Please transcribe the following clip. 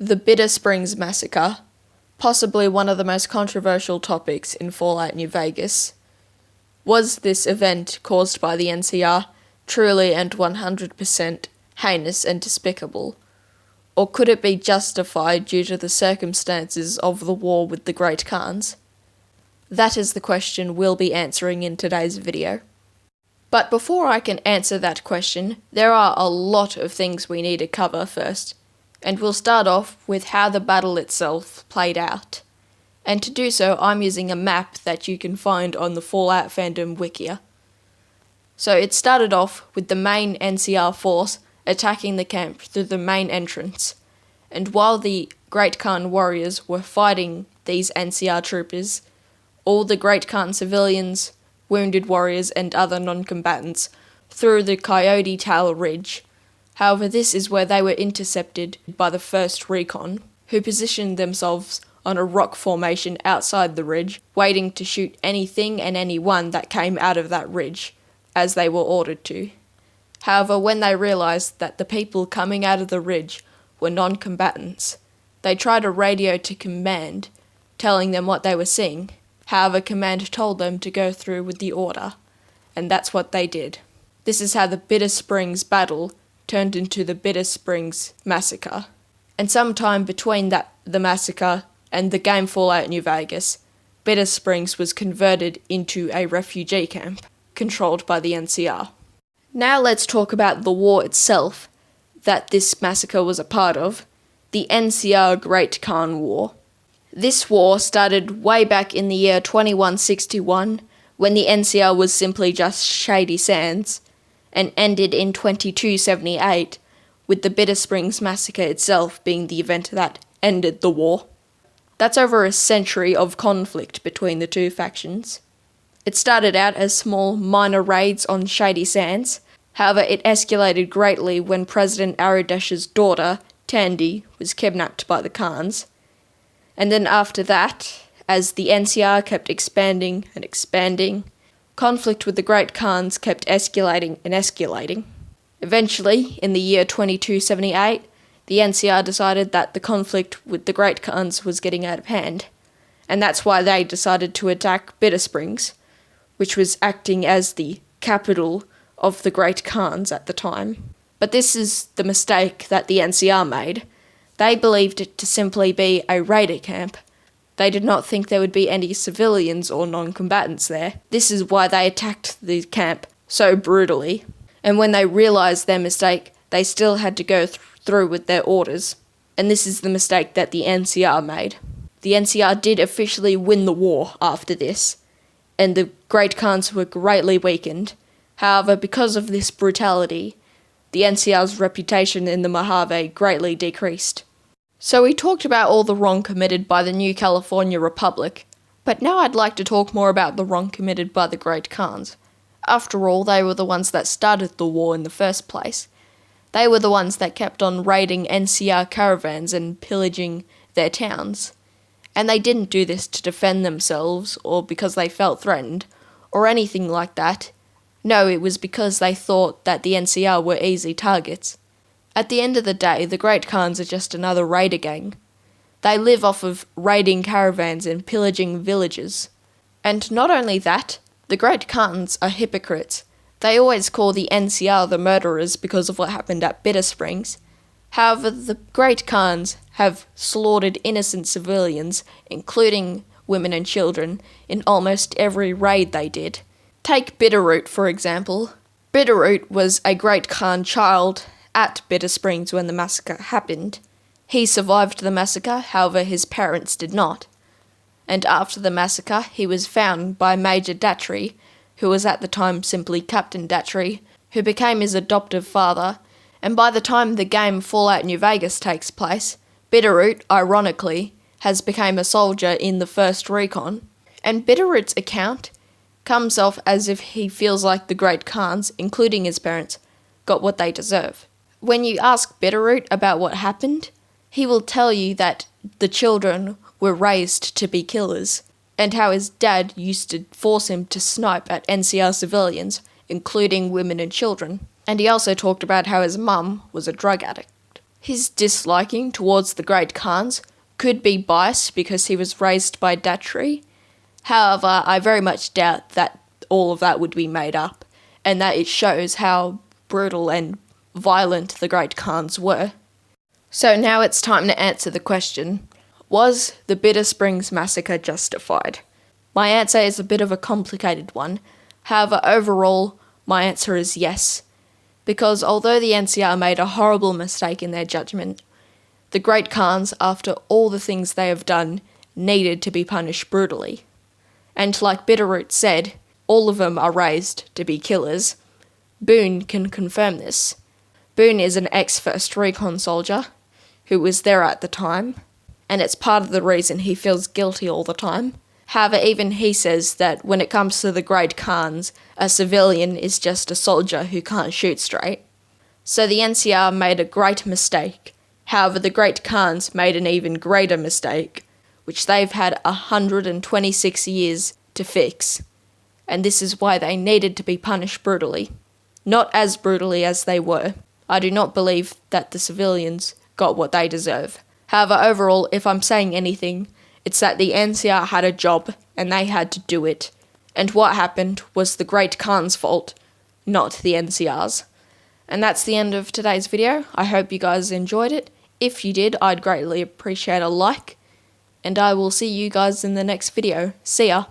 The Bitter Springs Massacre, possibly one of the most controversial topics in Fallout New Vegas. Was this event caused by the NCR truly and 100% heinous and despicable? Or could it be justified due to the circumstances of the war with the Great Khans? That is the question we'll be answering in today's video. But before I can answer that question, there are a lot of things we need to cover first, and we'll start off with how the battle itself played out. And to do so, I'm using a map that you can find on the Fallout Fandom Wikia. So it started off with the main NCR force attacking the camp through the main entrance, and while the Great Khan warriors were fighting these NCR troopers, all the Great Khan civilians, wounded warriors and other non-combatants through the Coyote Tail Ridge. However, this is where they were intercepted by the 1st Recon, who positioned themselves on a rock formation outside the ridge, waiting to shoot anything and anyone that came out of that ridge, as they were ordered to. However, when they realised that the people coming out of the ridge were non-combatants, they tried a radio to command, telling them what they were seeing. However, command told them to go through with the order, and that's what they did. This is how the Bitter Springs battle turned into the Bitter Springs Massacre. And sometime between the massacre and the game Fallout New Vegas, Bitter Springs was converted into a refugee camp, controlled by the NCR. Now let's talk about the war itself that this massacre was a part of, the NCR Great Khan War. This war started way back in the year 2161, when the NCR was simply just Shady Sands, and ended in 2278, with the Bitter Springs Massacre itself being the event that ended the war. That's over a century of conflict between the two factions. It started out as small, minor raids on Shady Sands. However, it escalated greatly when President Aradesh's daughter, Tandy, was kidnapped by the Khans. And then after that, as the NCR kept expanding and expanding, conflict with the Great Khans kept escalating and escalating. Eventually, in the year 2278, the NCR decided that the conflict with the Great Khans was getting out of hand, and that's why they decided to attack Bitter Springs, which was acting as the capital of the Great Khans at the time. But this is the mistake that the NCR made. They believed it to simply be a raider camp. They did not think there would be any civilians or non-combatants there. This is why they attacked the camp so brutally. And when they realised their mistake, they still had to go through with their orders. And this is the mistake that the NCR made. The NCR did officially win the war after this, and the Great Khans were greatly weakened. However, because of this brutality, the NCR's reputation in the Mojave greatly decreased. So we talked about all the wrong committed by the New California Republic, but now I'd like to talk more about the wrong committed by the Great Khans. After all, they were the ones that started the war in the first place. They were the ones that kept on raiding NCR caravans and pillaging their towns. And they didn't do this to defend themselves or because they felt threatened or anything like that. No, it was because they thought that the NCR were easy targets. At the end of the day, the Great Khans are just another raider gang. They live off of raiding caravans and pillaging villages. And not only that, the Great Khans are hypocrites. They always call the NCR the murderers because of what happened at Bitter Springs. However, the Great Khans have slaughtered innocent civilians, including women and children, in almost every raid they did. Take Bitterroot, for example. Bitterroot was a Great Khan child at Bitter Springs when the massacre happened. He survived the massacre, however his parents did not. And after the massacre, he was found by Major Datry, who was at the time simply Captain Datry, who became his adoptive father, and by the time the game Fallout New Vegas takes place, Bitterroot, ironically, has become a soldier in the 1st Recon, and Bitterroot's account comes off as if he feels like the Great Khans, including his parents, got what they deserve. When you ask Bitterroot about what happened, he will tell you that the children were raised to be killers, and how his dad used to force him to snipe at NCR civilians, including women and children. And he also talked about how his mum was a drug addict. His disliking towards the Great Khans could be biased because he was raised by Datri. However, I very much doubt that all of that would be made up, and that it shows how brutal and violent the Great Khans were. So now it's time to answer the question, was the Bitter Springs massacre justified? My answer is a bit of a complicated one. However, overall, my answer is yes. Because although the NCR made a horrible mistake in their judgment, the Great Khans, after all the things they have done, needed to be punished brutally. And like Bitterroot said, all of them are raised to be killers. Boone can confirm this. Boone is an ex-First Recon soldier who was there at the time, and it's part of the reason he feels guilty all the time. However, even he says that when it comes to the Great Khans, a civilian is just a soldier who can't shoot straight. So the NCR made a great mistake. However, the Great Khans made an even greater mistake, which they've had 126 years to fix. And this is why they needed to be punished brutally. Not as brutally as they were. I do not believe that the civilians got what they deserve. However, overall, if I'm saying anything, it's that the NCR had a job and they had to do it. And what happened was the Great Khan's fault, not the NCR's. And that's the end of today's video. I hope you guys enjoyed it. If you did, I'd greatly appreciate a like. And I will see you guys in the next video. See ya!